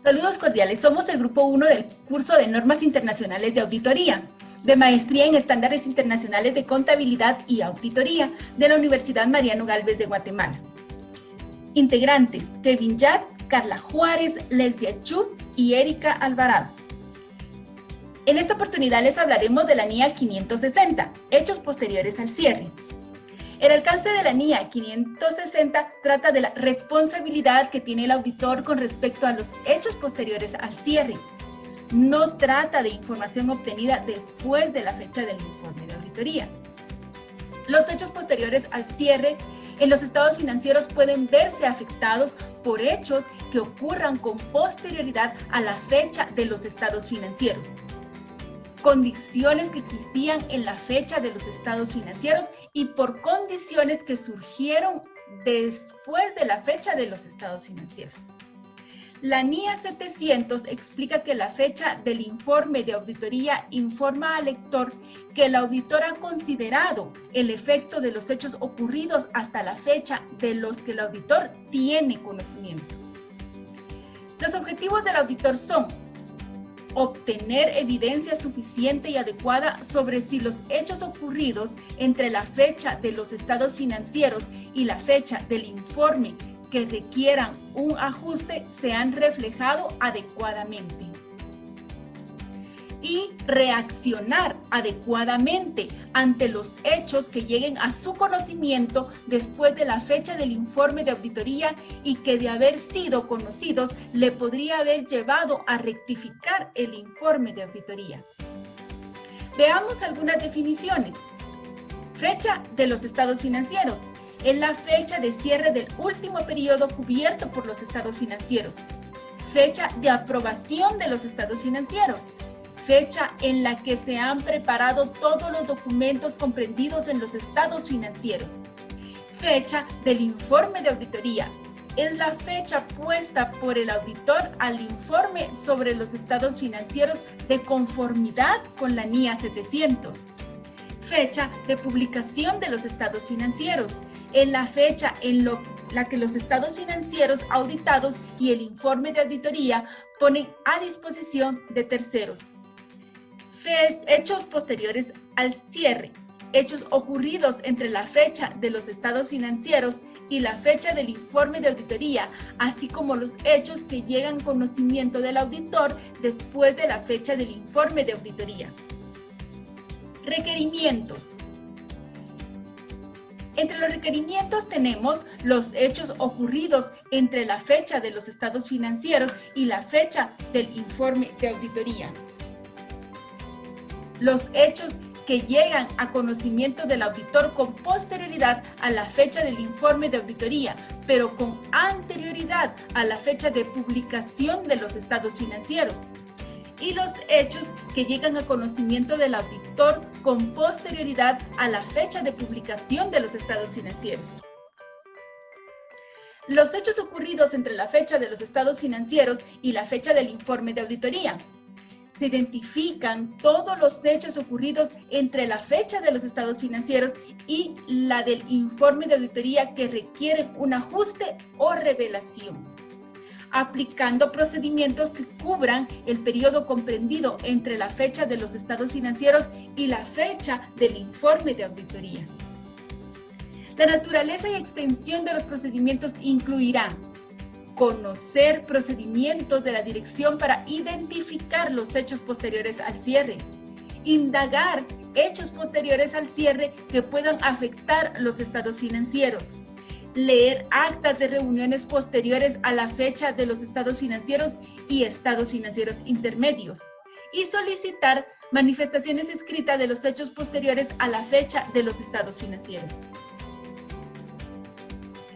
Saludos cordiales, somos el grupo 1 del curso de Normas Internacionales de Auditoría, de Maestría en Estándares Internacionales de Contabilidad y Auditoría de la Universidad Mariano Gálvez de Guatemala. Integrantes: Kevin Yat, Carla Juárez, Lesbia Chu y Erika Alvarado. En esta oportunidad les hablaremos de la NIA 560, hechos posteriores al cierre. El alcance de la NIA 560 trata de la responsabilidad que tiene el auditor con respecto a los hechos posteriores al cierre. No trata de información obtenida después de la fecha del informe de auditoría. Los hechos posteriores al cierre en los estados financieros pueden verse afectados por hechos que ocurran con posterioridad a la fecha de los estados financieros. Condiciones que existían en la fecha de los estados financieros y por condiciones que surgieron después de la fecha de los estados financieros. La NIA 700 explica que la fecha del informe de auditoría informa al lector que el auditor ha considerado el efecto de los hechos ocurridos hasta la fecha de los que el auditor tiene conocimiento. Los objetivos del auditor son: obtener evidencia suficiente y adecuada sobre si los hechos ocurridos entre la fecha de los estados financieros y la fecha del informe que requieran un ajuste se han reflejado adecuadamente. Y reaccionar adecuadamente ante los hechos que lleguen a su conocimiento después de la fecha del informe de auditoría y que, de haber sido conocidos, le podría haber llevado a rectificar el informe de auditoría. Veamos algunas definiciones. Fecha de los estados financieros: es la fecha de cierre del último periodo cubierto por los estados financieros. Fecha de aprobación de los estados financieros: fecha en la que se han preparado todos los documentos comprendidos en los estados financieros. Fecha del informe de auditoría: es la fecha puesta por el auditor al informe sobre los estados financieros de conformidad con la NIA 700. Fecha de publicación de los estados financieros: es la fecha en la que los estados financieros auditados y el informe de auditoría ponen a disposición de terceros. Hechos posteriores al cierre: hechos ocurridos entre la fecha de los estados financieros y la fecha del informe de auditoría, así como los hechos que llegan a conocimiento del auditor después de la fecha del informe de auditoría. Requerimientos. Entre los requerimientos tenemos los hechos ocurridos entre la fecha de los estados financieros y la fecha del informe de auditoría. Los hechos que llegan a conocimiento del auditor con posterioridad a la fecha del informe de auditoría, pero con anterioridad a la fecha de publicación de los estados financieros. Y los hechos que llegan a conocimiento del auditor con posterioridad a la fecha de publicación de los estados financieros. Los hechos ocurridos entre la fecha de los estados financieros y la fecha del informe de auditoría. Se identifican todos los hechos ocurridos entre la fecha de los estados financieros y la del informe de auditoría que requieren un ajuste o revelación, aplicando procedimientos que cubran el periodo comprendido entre la fecha de los estados financieros y la fecha del informe de auditoría. La naturaleza y extensión de los procedimientos incluirá: conocer procedimientos de la dirección para identificar los hechos posteriores al cierre, indagar hechos posteriores al cierre que puedan afectar los estados financieros, leer actas de reuniones posteriores a la fecha de los estados financieros y estados financieros intermedios, y solicitar manifestaciones escritas de los hechos posteriores a la fecha de los estados financieros.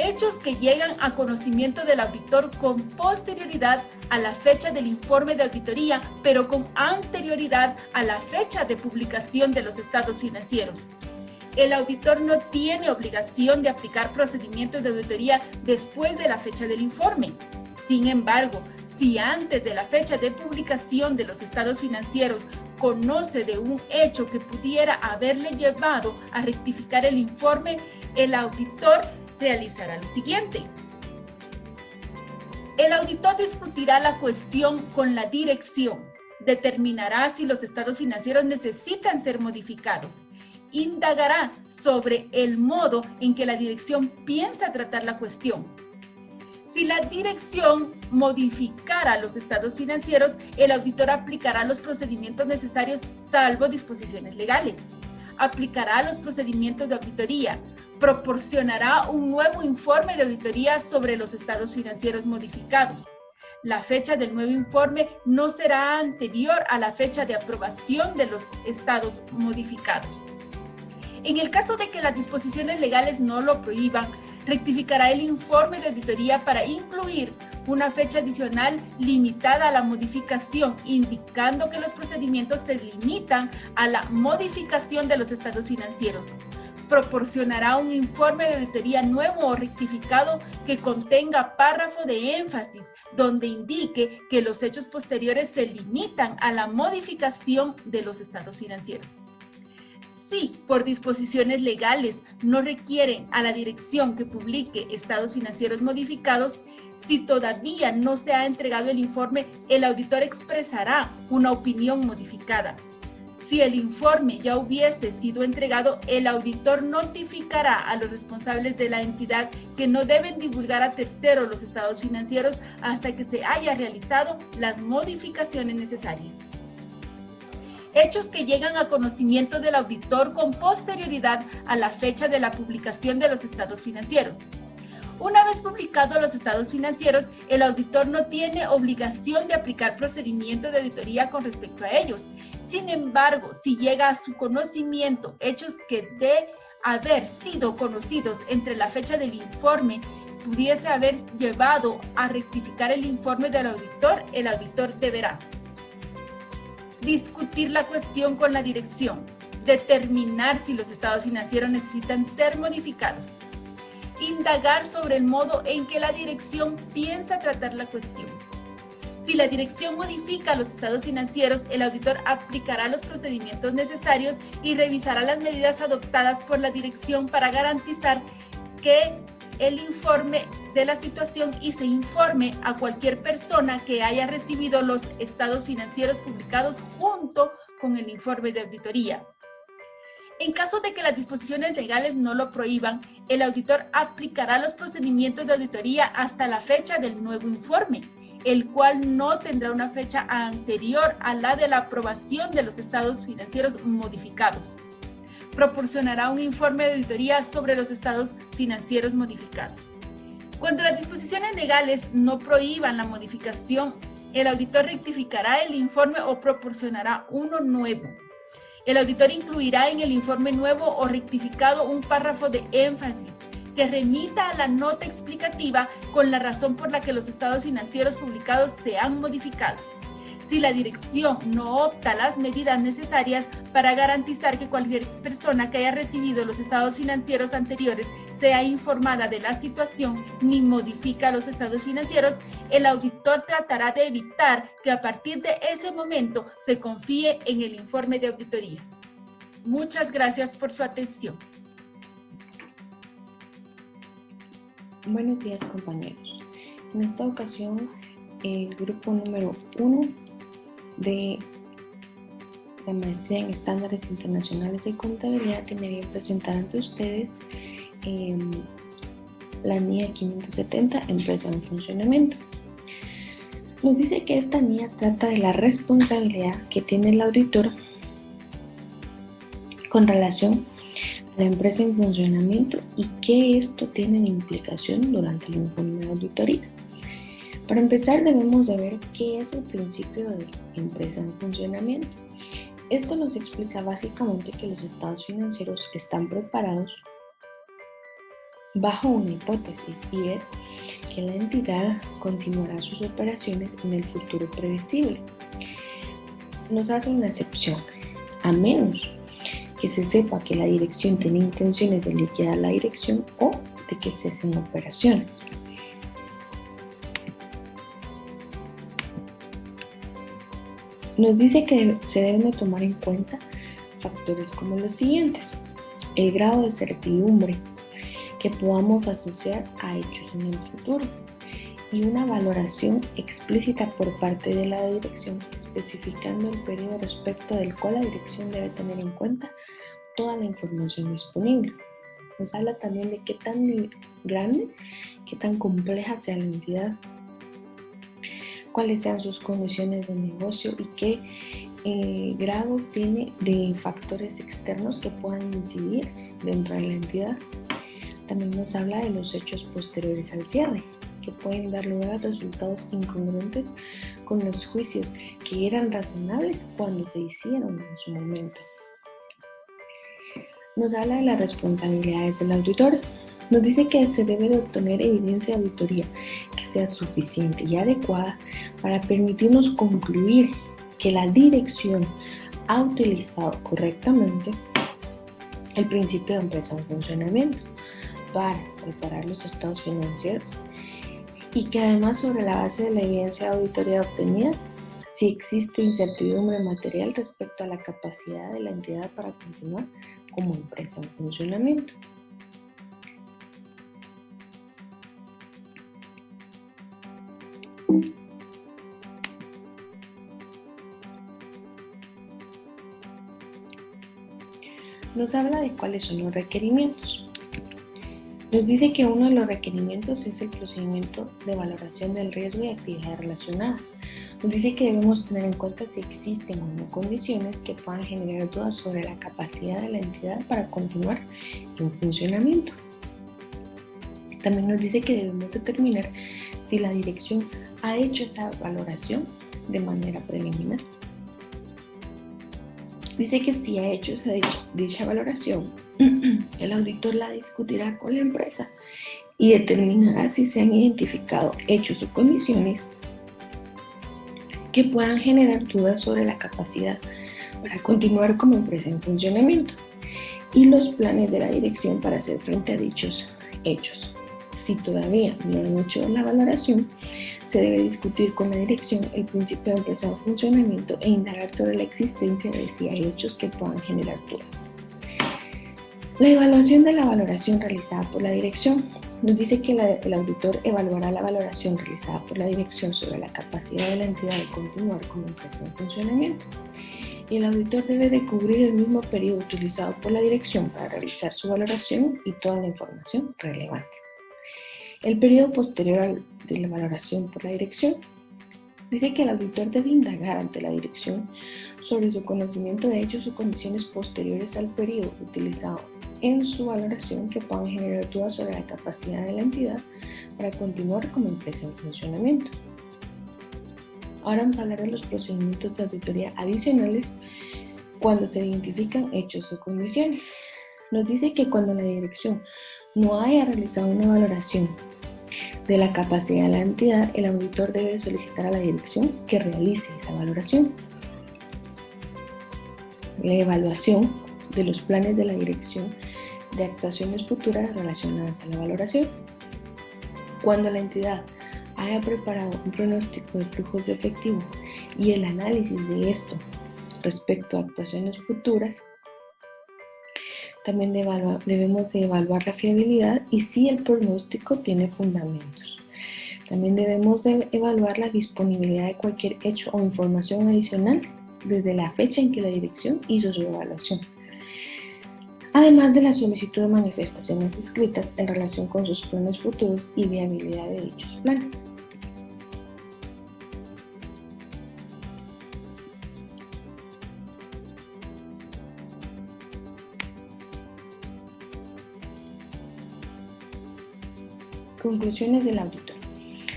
Hechos que llegan a conocimiento del auditor con posterioridad a la fecha del informe de auditoría, pero con anterioridad a la fecha de publicación de los estados financieros. El auditor no tiene obligación de aplicar procedimientos de auditoría después de la fecha del informe. Sin embargo, si antes de la fecha de publicación de los estados financieros conoce de un hecho que pudiera haberle llevado a rectificar el informe, el auditor realizará lo siguiente: El auditor discutirá la cuestión con la dirección, determinará si los estados financieros necesitan ser modificados, indagará sobre el modo en que la dirección piensa tratar la cuestión. Si la dirección modificara los estados financieros, el auditor aplicará los procedimientos necesarios salvo disposiciones legales. Aplicará los procedimientos de auditoría, proporcionará un nuevo informe de auditoría sobre los estados financieros modificados. La fecha del nuevo informe no será anterior a la fecha de aprobación de los estados modificados. En el caso de que las disposiciones legales no lo prohíban, rectificará el informe de auditoría para incluir una fecha adicional limitada a la modificación, indicando que los procedimientos se limitan a la modificación de los estados financieros. Proporcionará un informe de auditoría nuevo o rectificado que contenga párrafo de énfasis donde indique que los hechos posteriores se limitan a la modificación de los estados financieros. Si por disposiciones legales no requieren a la dirección que publique estados financieros modificados, si todavía no se ha entregado el informe, el auditor expresará una opinión modificada. Si el informe ya hubiese sido entregado, el auditor notificará a los responsables de la entidad que no deben divulgar a terceros los estados financieros hasta que se haya realizado las modificaciones necesarias. Hechos que llegan a conocimiento del auditor con posterioridad a la fecha de la publicación de los estados financieros. Una vez publicados los estados financieros, el auditor no tiene obligación de aplicar procedimientos de auditoría con respecto a ellos. Sin embargo, si llega a su conocimiento hechos que de haber sido conocidos entre la fecha del informe, pudiese haber llevado a rectificar el informe del auditor, el auditor deberá discutir la cuestión con la dirección, determinar si los estados financieros necesitan ser modificados, indagar sobre el modo en que la dirección piensa tratar la cuestión. Si la dirección modifica los estados financieros, el auditor aplicará los procedimientos necesarios y revisará las medidas adoptadas por la dirección para garantizar que el informe de la situación y se informe a cualquier persona que haya recibido los estados financieros publicados junto con el informe de auditoría. En caso de que las disposiciones legales no lo prohíban, el auditor aplicará los procedimientos de auditoría hasta la fecha del nuevo informe, el cual no tendrá una fecha anterior a la de la aprobación de los estados financieros modificados. Proporcionará un informe de auditoría sobre los estados financieros modificados. Cuando las disposiciones legales no prohíban la modificación, el auditor rectificará el informe o proporcionará uno nuevo. El auditor incluirá en el informe nuevo o rectificado un párrafo de énfasis que remita a la nota explicativa con la razón por la que los estados financieros publicados se han modificado. Si la dirección no opta las medidas necesarias para garantizar que cualquier persona que haya recibido los estados financieros anteriores sea informada de la situación ni modifica los estados financieros, el auditor tratará de evitar que a partir de ese momento se confíe en el informe de auditoría. Muchas gracias por su atención. Buenos días, compañeros. En esta ocasión, el grupo número 1 de la maestría en estándares internacionales de contabilidad tiene bien presentar ante ustedes la NIA 570, empresa en funcionamiento. Nos dice que esta NIA trata de la responsabilidad que tiene el auditor con relación a la empresa en funcionamiento y que esto tiene implicación durante el informe de auditoría. Para empezar, debemos de ver qué es el principio de empresa en funcionamiento. Esto nos explica básicamente que los estados financieros están preparados bajo una hipótesis, y es que la entidad continuará sus operaciones en el futuro predecible. Nos hace una excepción, a menos que se sepa que la dirección tiene intenciones de liquidar la dirección o de que cesen operaciones. Nos dice que se deben de tomar en cuenta factores como los siguientes: el grado de certidumbre que podamos asociar a hechos en el futuro, y una valoración explícita por parte de la dirección, especificando el periodo respecto del cual la dirección debe tener en cuenta toda la información disponible. Nos habla también de qué tan grande, qué tan compleja sea la entidad, cuáles sean sus condiciones de negocio y qué grado tiene de factores externos que puedan incidir dentro de la entidad. También nos habla de los hechos posteriores al cierre, que pueden dar lugar a resultados incongruentes con los juicios que eran razonables cuando se hicieron en su momento. Nos habla de las responsabilidades del auditor. Nos dice que se debe de obtener evidencia de auditoría que sea suficiente y adecuada para permitirnos concluir que la dirección ha utilizado correctamente el principio de empresa en funcionamiento para preparar los estados financieros y que además sobre la base de la evidencia de auditoría obtenida, si existe incertidumbre material respecto a la capacidad de la entidad para continuar como empresa en funcionamiento. Nos habla de cuáles son los requerimientos. Nos dice que uno de los requerimientos es el procedimiento de valoración del riesgo y actividades relacionadas. Nos dice que debemos tener en cuenta si existen o no condiciones que puedan generar dudas sobre la capacidad de la entidad para continuar en funcionamiento. También nos dice que debemos determinar si la dirección ha hecho esa valoración de manera preliminar. Dice que si ha hecho dicha valoración, el auditor la discutirá con la empresa y determinará si se han identificado hechos o condiciones que puedan generar dudas sobre la capacidad para continuar como empresa en funcionamiento y los planes de la dirección para hacer frente a dichos hechos. Si todavía no han hecho la valoración, se debe discutir con la dirección el principio de empresa en funcionamiento e indagar sobre la existencia de si hay hechos que puedan generar dudas. La evaluación de la valoración realizada por la dirección. Nos dice que el auditor evaluará la valoración realizada por la dirección sobre la capacidad de la entidad de continuar como empresa en funcionamiento. Y el auditor debe de cubrir el mismo periodo utilizado por la dirección para realizar su valoración y toda la información relevante. El periodo posterior de la valoración por la dirección dice que el auditor debe indagar ante la dirección sobre su conocimiento de hechos o condiciones posteriores al periodo utilizado en su valoración que puedan generar dudas sobre la capacidad de la entidad para continuar como empresa en funcionamiento. Ahora vamos a hablar de los procedimientos de auditoría adicionales cuando se identifican hechos o condiciones. Nos dice que cuando la dirección no haya realizado una valoración de la capacidad de la entidad, el auditor debe solicitar a la dirección que realice esa valoración. La evaluación de los planes de la dirección de actuaciones futuras relacionadas a la valoración. Cuando la entidad haya preparado un pronóstico de flujos de efectivo y el análisis de esto respecto a actuaciones futuras, también debemos de evaluar la fiabilidad y si el pronóstico tiene fundamentos. También debemos de evaluar la disponibilidad de cualquier hecho o información adicional desde la fecha en que la dirección hizo su evaluación, además de la solicitud de manifestaciones escritas en relación con sus planes futuros y viabilidad de dichos planes. Conclusiones del auditor.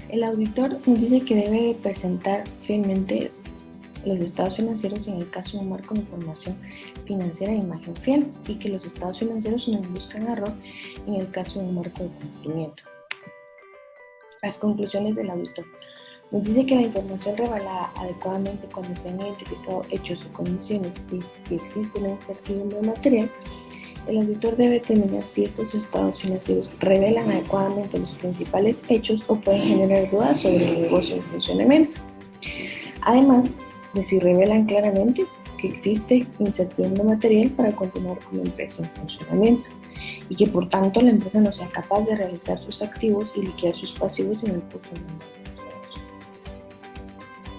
El auditor nos dice que debe de presentar fielmente los estados financieros en el caso de un marco de información financiera de imagen fiel y que los estados financieros no induzcan error en el caso de un marco de cumplimiento. Las conclusiones del auditor. Nos dice que la información revelada adecuadamente cuando se han identificado hechos o condiciones que existe una incertidumbre material. El auditor debe determinar si estos estados financieros revelan adecuadamente los principales hechos o pueden generar dudas sobre el negocio en funcionamiento. Además de si revelan claramente que existe incertidumbre material para continuar como empresa en funcionamiento y que por tanto la empresa no sea capaz de realizar sus activos y liquidar sus pasivos en el curso del año.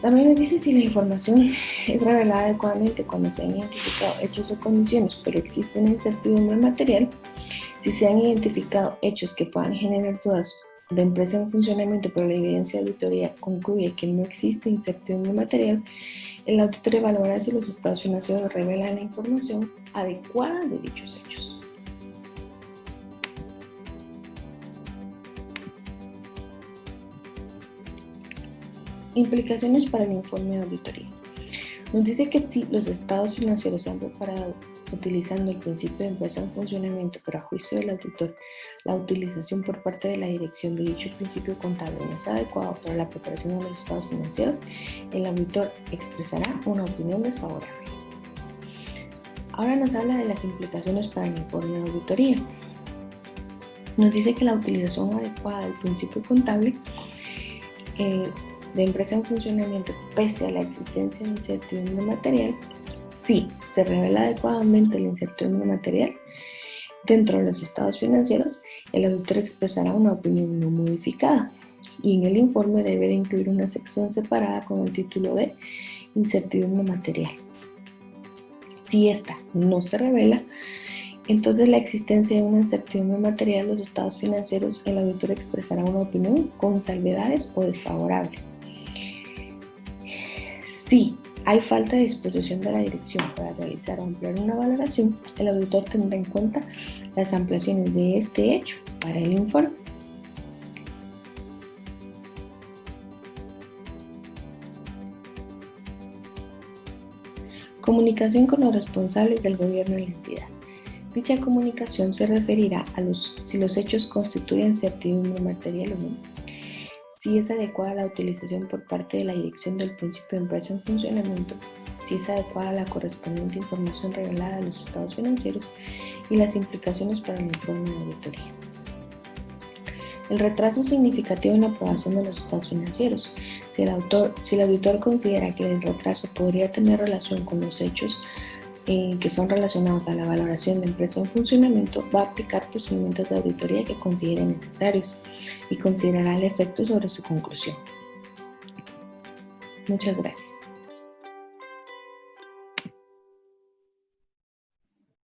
También nos dice si la información es revelada adecuadamente cuando se han identificado hechos o condiciones, pero existe una incertidumbre material. Si se han identificado hechos que puedan generar dudas de empresa en funcionamiento, pero la evidencia de auditoría concluye que no existe incertidumbre material, el auditor evaluará si los estados financieros revelan la información adecuada de dichos hechos. Implicaciones para el informe de auditoría. Nos dice que si los estados financieros se han preparado utilizando el principio de empresa en funcionamiento, pero a juicio del auditor, la utilización por parte de la dirección de dicho principio contable no es adecuado para la preparación de los estados financieros, el auditor expresará una opinión desfavorable. Ahora nos habla de las implicaciones para el informe de auditoría. Nos dice que la utilización adecuada del principio contable de empresa en funcionamiento, pese a la existencia de incertidumbre material, si se revela adecuadamente la incertidumbre material dentro de los estados financieros, el auditor expresará una opinión no modificada y en el informe debe de incluir una sección separada con el título de incertidumbre material. Si esta no se revela, entonces la existencia de una incertidumbre material de los estados financieros, el auditor expresará una opinión con salvedades o desfavorable. Si hay falta de disposición de la dirección para realizar o ampliar una valoración, el auditor tendrá en cuenta las ampliaciones de este hecho para el informe. Comunicación con los responsables del gobierno de la entidad. Dicha comunicación se referirá a si los hechos constituyen certidumbre material o no, si es adecuada la utilización por parte de la dirección del principio de empresa en funcionamiento, si es adecuada la correspondiente información revelada de los estados financieros y las implicaciones para el informe de auditoría. El retraso significativo en la aprobación de los estados financieros. Si el auditor considera que el retraso podría tener relación con los hechos que son relacionados a la valoración de empresa en funcionamiento, va a aplicar procedimientos de auditoría que considere necesarios y considerará el efecto sobre su conclusión. Muchas gracias.